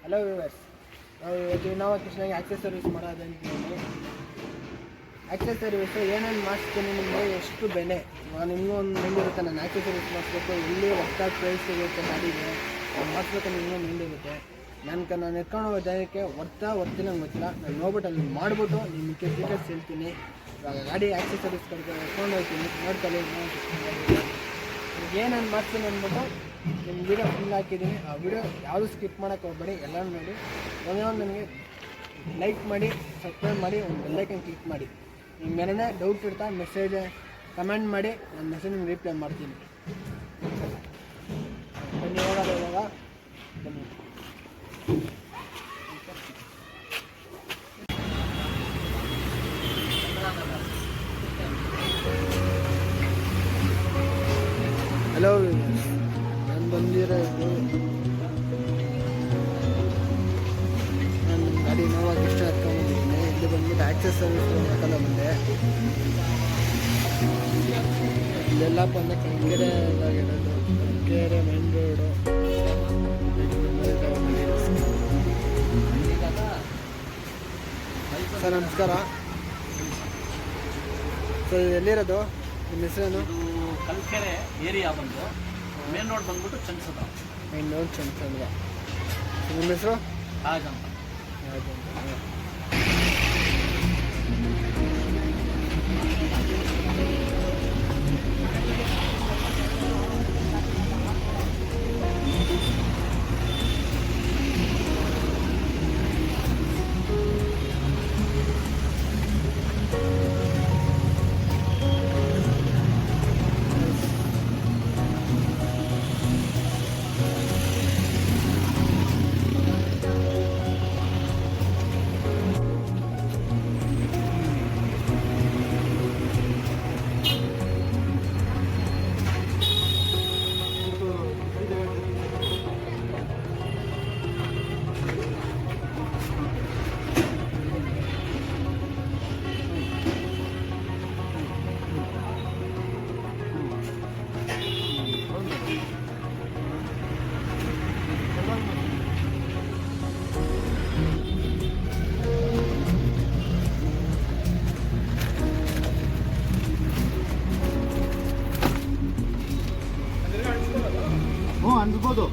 Hello viewers, ನಾವು ಇವತ್ತು Innova ಕೃಷ್ಣಗೆ ಆಕ್ಸೆಸ್ ಸರ್ವಿಸ್ ಮಾಡೋದಂತೀನಿ. ಆಕ್ಸೆಸ್ ಸರ್ವಿಸು ಏನೇನು ಮಾಡಿಸ್ತೀನಿ ನಿಮಗೆ, ಎಷ್ಟು ಬೆಲೆ ನಿಮಗೂ ಒಂದು ಮೈಂಡ್ ಇರುತ್ತೆ. ನಾನು ಆಕ್ಸೆಸ್ ಸರ್ವಿಸ್ ಮಾಡಿಸ್ಬೇಕು, ಎಲ್ಲಿ ಹೊಸ್ದಾಗಿ ಪ್ರೈಸ್ ಸಿಗುತ್ತೆ ಗಾಡಿಗೆ ಮಾಡಿಸ್ಬೇಕು, ನಿಮಗೂ ಮೈಂಡ್ ಇರುತ್ತೆ. ನಾನು ಎತ್ಕೊಂಡು ಹೋಗೋ ಜಾಗಕ್ಕೆ ಹೊರ್ತಿಲ್ಲ ನಂಗೆ ಗೊತ್ತಿಲ್ಲ. ನಾನು ನೋಡ್ಬಿಟ್ಟು ಅಲ್ಲಿ ಮಾಡಿಬಿಟ್ಟು ನಿಮಗೆ ಡೀಟೇಲ್ಸ್ ಹೇಳ್ತೀನಿ. ಇವಾಗ ಗಾಡಿ ಆಕ್ಸೆಸ್ ಸರ್ವಿಸ್ ಎತ್ಕೊಂಡು ಹೋಗ್ತೀನಿ, ನೋಡ್ಕೊಳ್ಳಿ. ಏನೇನು ಮಾಡ್ತೀನಿ ಅಂದ್ಬಿಟ್ಟು ನಿಮ್ಮ ವೀಡಿಯೋ ಫುಲ್ ಹಾಕಿದ್ದೀನಿ. ಆ ವಿಡಿಯೋ ಯಾವುದು ಸ್ಕಿಪ್ ಮಾಡೋಕ್ಕೆ ಹೋಗ್ಬೇಡಿ, ಎಲ್ಲರೂ ನೋಡಿ. ಒಂದೇ ಒಂದು ನನಗೆ ಲೈಕ್ ಮಾಡಿ, ಸಬ್ಸ್ಕ್ರೈಬ್ ಮಾಡಿ, ಒಂದು ಬೆಲ್ಲೈಕನ್ ಕ್ಲಿಕ್ ಮಾಡಿ. ನಿಮ್ಗೆ ಡೌಟ್ ಇರ್ತಾ ಮೆಸೇಜ್ ಕಮೆಂಟ್ ಮಾಡಿ, ನಾನು ಮೆಸೇಜ್ ನಿಮ್ಗೆ ರಿಪ್ಲೈ ಮಾಡ್ತೀನಿ. ಬನ್ನಿ ಹೋಗೋದು ಇವಾಗ, ಬನ್ನಿ. ಹಲೋ, ನಾನು ಬಂದಿರೋದು ನಾನು ಗಾಡಿ ಇನೋವಾ ಕೃಷ್ಣ ಎತ್ಕೊಂಡ್ಬಂದಿದ್ದೀನಿ. ಇಲ್ಲಿ ಬಂದ್ಬಿಟ್ಟು ಆಕ್ಸೆಸ್ ಸರ್ವಿಸ್ ಹಾಕಲ್ಲ ಬಂದೆ. ಇಲ್ಲೆಲ್ಲ ಬಂದ ಕಣ್ಕೆರೆದಾಗಿರೋದು, ಕಣ್ಕೆರೆ ಮೈನ್ ರೋಡು. ಸರ್ ನಮಸ್ಕಾರ. ಸರ್ ಎಲ್ಲಿರೋದು, ನಿಮ್ಮ ಹೆಸರೇನು? ಕಲ್ಕೆರೆ ಏರಿಯಾ ಬಂದು ಮೇನ್ ರೋಡ್ ಬಂದ್ಬಿಟ್ಟು ಚಂದ್ಸದ. Main road ಚಂದ್ಸದ. ನಿಮ್ಮ ಹೆಸರು? ರಾಜ್ ಅಂತ. ಅನ್ಸ್ಬೋದು.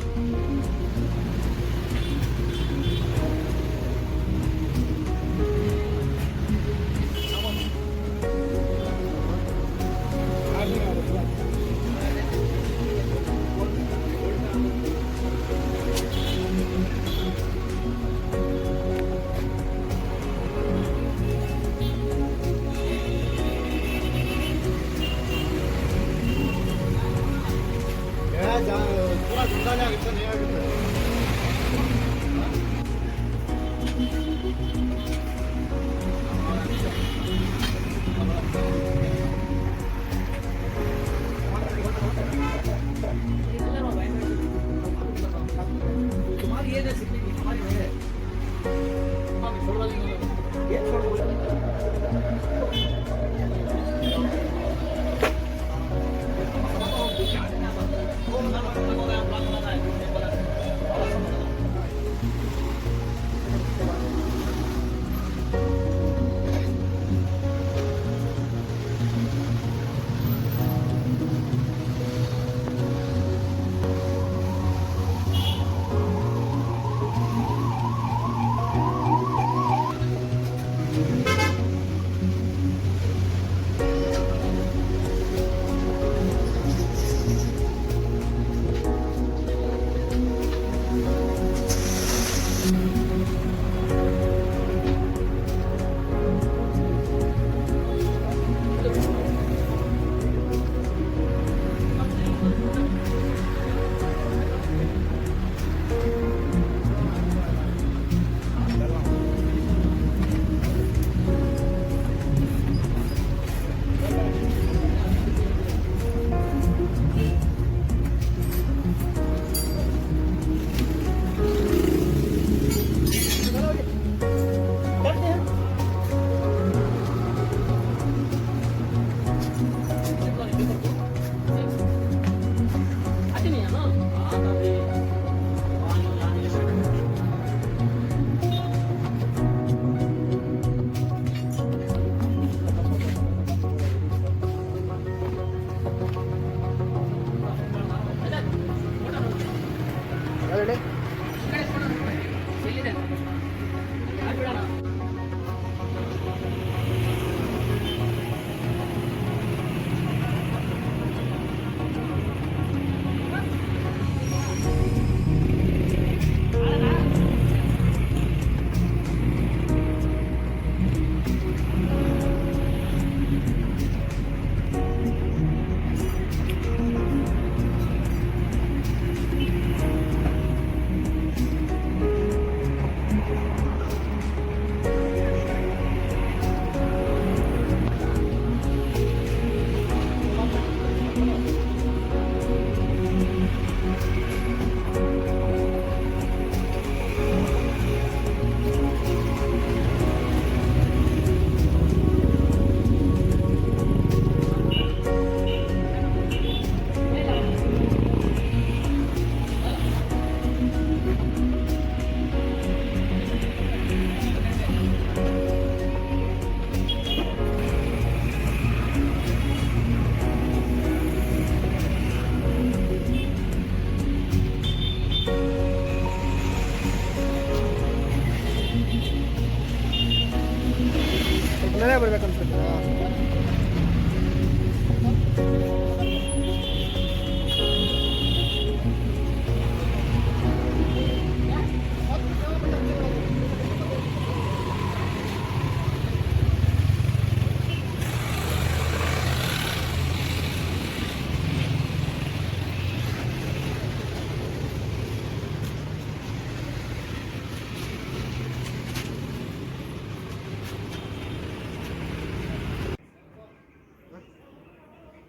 ಮನೆ ಬರ್ಬೇಕು ಅನ್ಸುತ್ತಾ?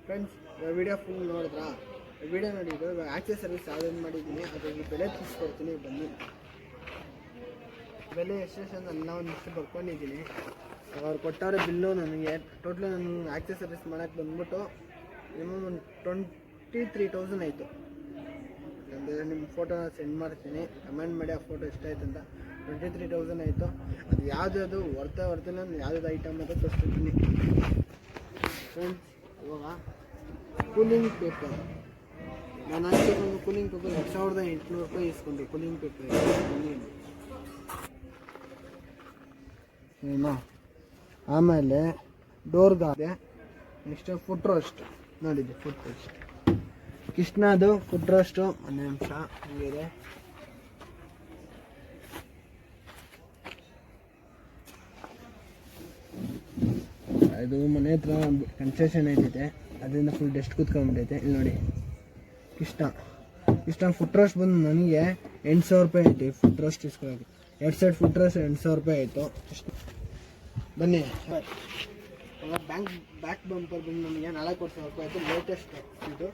ಫ್ರೆಂಡ್ಸ್, ವಿಡಿಯೋ ಫುಲ್ ನೋಡಿದ್ರಾ? ವಿಡಿಯೋ ನೋಡಿ, ಇದು ಆಕ್ಸೆಸ್ ಸರ್ವಿಸ್ ಯಾವ್ದು ಮಾಡಿದ್ದೀನಿ ಅದ್ರಲ್ಲಿ ಬೆಲೆ ತಿಳಿಸ್ಕೊಡ್ತೀನಿ, ಬನ್ನಿ. ಬೆಲೆ ಎಷ್ಟೆಷ್ಟು ಎಲ್ಲ ಒಂದಿಷ್ಟು ಬರ್ಕೊಂಡಿದ್ದೀನಿ. ಅವ್ರು ಕೊಟ್ಟವ್ರೆ ಬಿಲ್ಲು ನನಗೆ. ಟೋಟ್ಲು ನಾನು ಆಕ್ಸೆಸ್ ಸರ್ವಿಸ್ ಮಾಡೋಕ್ಕೆ ಬಂದ್ಬಿಟ್ಟು ಮಿನಿಮಮ್ ಒಂದು 23,000 ಆಯಿತು. ಅಂದರೆ ನಿಮ್ಮ ಫೋಟೋನ ಸೆಂಡ್ ಮಾಡ್ತೀನಿ, ಕಮೆಂಟ್ ಮಾಡಿ ಆ ಫೋಟೋ ಎಷ್ಟಾಯ್ತು ಅಂತ. 23,000 ಆಯಿತು. ಅದು ಯಾವ್ದು ಹೊರ್ತಾ ನಾನು ಯಾವ್ದು ಐಟಮ್ ಅಂತ ತೋರಿಸ್ತೀನಿ ಫ್ರೆಂಡ್ಸ್. ಇವಾಗ ಕೂಲಿಂಗ್ ಪೇಪರ್ ನಾನು ಹಾಕಿಕೊಂಡು ಕೂಲಿಂಗ್ ಪೇಪರ್ 2,800 ರೂಪಾಯಿ ಇಸ್ಕೊಂಡೆ. ಕೂಲಿಂಗ್ ಪೇಪರ್ ಏನೋ. ಆಮೇಲೆ ಡೋರ್ಗಾದೆ. ನೆಕ್ಸ್ಟ್ ಫುಟ್ ರೋಸ್ಟ್ ನೋಡಿದ್ದೆ, ಫುಟ್ ರೋಸ್ಟ್ ಕೃಷ್ಣದು ಫುಟ್ ರೋಸ್ಟು. ಒಂದು ನಿಮಿಷ ಹಂಗಿದೆ. ಅದು ಮನೆ ಹತ್ರ ಕನ್ಸೆಷನ್ ಐತೈತೆ, ಅದರಿಂದ ಫುಲ್ ಡಸ್ಟ್ ಕೂತ್ಕೊಂಡ್ಬಿಟ್ಟೈತೆ. ಇಲ್ಲಿ ನೋಡಿ, ಕೃಷ್ಣ ಫುಟ್ ರೋಸ್ಟ್ ಬಂದು ನನಗೆ 8,000 ರೂಪಾಯಿ ಐತಿ. ಫುಟ್ ರೋಸ್ಟ್ ಇಸ್ಕೊಳ್ಳೋದು 2 ಸೈಡ್ ಫುಟ್ ರೋಸ್ಟ್ 8,000 ರೂಪಾಯಿ ಆಯಿತು. ಬನ್ನಿ. ಬ್ಯಾಕ್ ಬಂಪರ್ ಬಂದು ನನಗೆ 4,000 ರೂಪಾಯಿ ಆಯಿತು. ಲೇಟೆಸ್ಟ್ ಇದು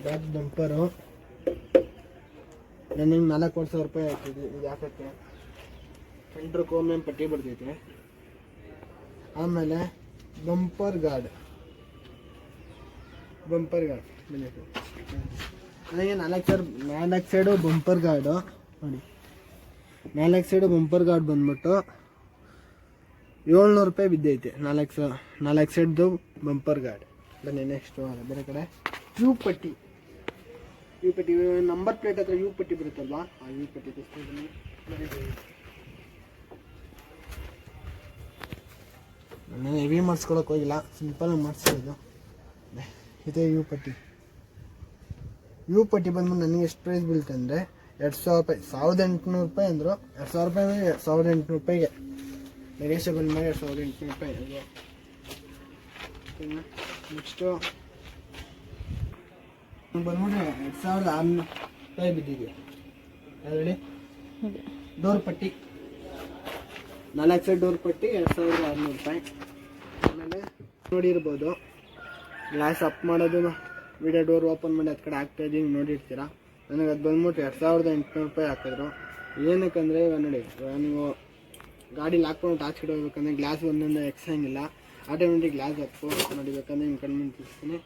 ಬ್ಯಾಕ್ ಬಂಪರು ನನಗೆ 4,000 ರೂಪಾಯಿ ಆಗ್ತಿದೆ. ಇದು ಯಾಕಕ್ಕೆ ಸೆಂಟ್ರ್ ಕೋಮೇನ್ ಪಟ್ಟಿ ಬರ್ತೈತೆ. ಆಮೇಲೆ ಬಂಪರ್ ಗಾರ್ಡ್ ನನಗೆ 4 ಸೈಡು ಬಂಪರ್ ಗಾರ್ಡು ನೋಡಿ. 4 ಸೈಡು ಬಂಪರ್ ಗಾರ್ಡ್ ಬಂದ್ಬಿಟ್ಟು 700 ರೂಪಾಯಿ ಬಿದ್ದೈತೆ. 4 ಸೈಡ್ದು ಬಂಪರ್ ಗಾರ್ಡ್. ಬನ್ನಿ ನೆಕ್ಸ್ಟು ಬೇರೆ ಕಡೆ ಯು ಪಟ್ಟಿ ನಂಬರ್ ಪ್ಲೇಟ್ ಹತ್ರ ಯು ಪಟ್ಟಿ ಬರುತ್ತಲ್ವಾ, ಆ ಯು ಪಟ್ಟಿ ತೆಗೆಸ್ತೀನಿ. ನಾನು ಹೆವಿ ಮಾಡಿಸ್ಕೊಳಕ್ಕೆ ಹೋಗಿಲ್ಲ, ಸಿಂಪಲ್ ಮಾಡಿಸೋದು. ಇದೇ ಯು ಪಟ್ಟಿ ಬಂದ್ಬಿಟ್ಟು ನನಗೆ ಎಷ್ಟು ಪ್ರೈಸ್ ಬೀಳ್ತಂದರೆ 2,000 ರೂಪಾಯಿ. 1,800 ರೂಪಾಯಿ ಅಂದರು. 2,000 ರೂಪಾಯಿ 1,800 ರೂಪಾಯಿಗೆ ನೆಗೋಷಿಯಬಲ್ ಮಾಡಿ 2,800 ರೂಪಾಯಿ ಅದು. ನೆಕ್ಸ್ಟು ಬಂದ್ಬಿಟ್ರೆ 2,600 ರೂಪಾಯಿ ಬಿದ್ದಿದೆ. ಹೇಳಿ, ಡೋರ್ ಪಟ್ಟಿ 4 ಸೈಡ್ ಡೋರ್ ಪಟ್ಟಿ 2,600 ರೂಪಾಯಿ. ಆಮೇಲೆ ನೋಡಿರ್ಬೋದು, ಗ್ಲಾಸ್ ಅಪ್ ಮಾಡೋದು, ವಿಡಿಯೋ ಡೋರ್ ಓಪನ್ ಮಾಡಿ ಅದು ಕಡೆ ಹಾಕ್ತಾಯಿದ್ದೀನಿ, ನೋಡಿರ್ತೀರ. ನನಗೆ ಅದು ಬಂದ್ಬಿಟ್ಟು 2,800 ರೂಪಾಯಿ ಹಾಕಿದ್ರು. ಏನಕ್ಕಂದರೆ ಇವಾಗ ನೋಡಿ, ನೀವು ಗಾಡಿ ಹಾಕ್ಕೊಂಡು ಆಚೆ ಕಡೆ ಹೋಗ್ಬೇಕಂದ್ರೆ ಗ್ಲಾಸ್ ಒಂದೊಂದು ಎಕ್ಸಂಗಿಲ್ಲ. ಆಟೋಮೆಟಿಕ್ ಗ್ಲಾಸ್ ಹಾಕ್ಕು ನೋಡಿಬೇಕಂದ್ರೆ ನಿಮ್ಮ ಕಣ್ಮುಂದೆ ತಿಳಿಸ್ತೀನಿ.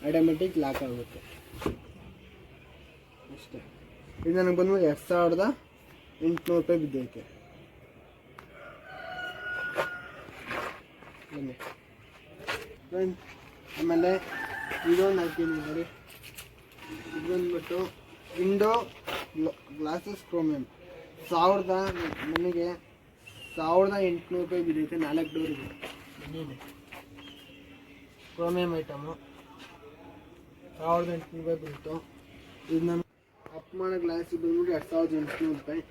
ಆಟೋಮೆಟಿಕ್ ಲಾಕ್ ಆಗುತ್ತೆ ಅಷ್ಟೇ. ಇದು ನನಗೆ ಬಂದ್ಬಿಟ್ಟು 2,800 800 ರೂಪಾಯಿ ಬಿದ್ದೈತೆ. ಬನ್ನಿ ಫ್ರೆಂಡ್ಸ್, ಆಮೇಲೆ ಇದೊಂದು ಹಾಕ್ತೀನಿ ನೋಡಿ. ಇದು ಬಂದ್ಬಿಟ್ಟು ವಿಂಡೋ ಗ್ಲಾಸಸ್ ಕ್ರೋಮಿಯಂ 1800 ರೂಪಾಯಿ ಬಿದ್ದೈತೆ. 4 ಡೋರಿಗೆ ಬನ್ನಿ ಕ್ರೋಮಿಯಂ ಐಟಮು 1800 ರೂಪಾಯಿ ಬೀಳ್ತು. ಇದು ನಮ್ಮ ಅಪಮಾನ ಗ್ಲಾಸ್ ಬಂದ್ಬಿಟ್ಟು 2800 ರೂಪಾಯಿ.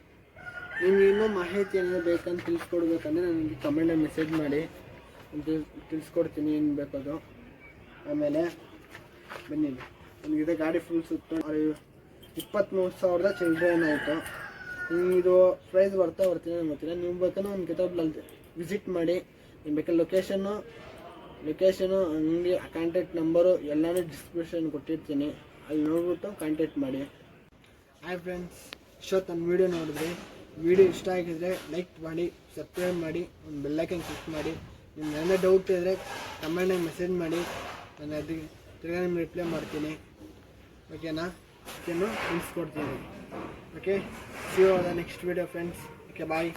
ನಿಮ್ಗೆ ಇನ್ನೂ ಮಾಹಿತಿ ಏನಾದರೂ ಬೇಕಂತ ತಿಳಿಸ್ಕೊಡ್ಬೇಕಂದ್ರೆ ನನಗೆ ಕಮೆಂಟಲ್ಲಿ ಮೆಸೇಜ್ ಮಾಡಿ ತಿಳಿಸ್ಕೊಡ್ತೀನಿ ಏನು ಬೇಕದು. ಆಮೇಲೆ ಬನ್ನಿ, ನನಗಿದೆ ಗಾಡಿ ಫುಲ್ ಸುತ್ತ 23,000 ಚಿಲ್ಲರೆ ಏನಾಯಿತು. ಇದು ಪ್ರೈಸ್ ಬರ್ತೀನಿ ನಂಗೆ ಗೊತ್ತಿಲ್ಲ. ನೀವು ಬೇಕಂದ್ರೆ ಒಂದು ಕಿತಾಬಲ್ಲಿ ವಿಸಿಟ್ ಮಾಡಿ. ನೀವು ಬೇಕಾದ್ರೆ ಲೊಕೇಶನು ಅಂಗಡಿ ಕಾಂಟ್ಯಾಕ್ಟ್ ನಂಬರು ಎಲ್ಲನೂ ಡಿಸ್ಕ್ರಿಪ್ಷನ್ ಕೊಟ್ಟಿರ್ತೀನಿ, ಅಲ್ಲಿ ನೋಡ್ಬಿಟ್ಟು ಕಾಂಟ್ಯಾಕ್ಟ್ ಮಾಡಿ. ಹಾಯ್ ಫ್ರೆಂಡ್ಸ್, ಇಷ್ಟೊತ್ತು ನನ್ನ ವೀಡಿಯೋ ನೋಡಿದ್ರಿ. ವಿಡಿಯೋ ಇಷ್ಟ ಆಗಿದ್ರೆ ಲೈಕ್ ಮಾಡಿ, ಸಬ್ಸ್ಕ್ರೈಬ್ ಮಾಡಿ, ಒಂದು ಬೆಲ್ಲೈಕನ್ ಕ್ಲಿಕ್ ಮಾಡಿ. ನಿಮ್ಗೆ ಏನೇ ಡೌಟ್ ಇದ್ದರೆ ಕಮೆಂಟಾಗಿ ಮೆಸೇಜ್ ಮಾಡಿ, ನಾನು ಅದಕ್ಕೆ ತಿರ್ಗಾ ನಿಮ್ಗೆ ರಿಪ್ಲೈ ಮಾಡ್ತೀನಿ. ಓಕೆನಾ? ಓಕೆನೂ ತಿಳಿಸ್ಕೊಡ್ತೀನಿ. Okay, see you on the next video friends. Okay, bye.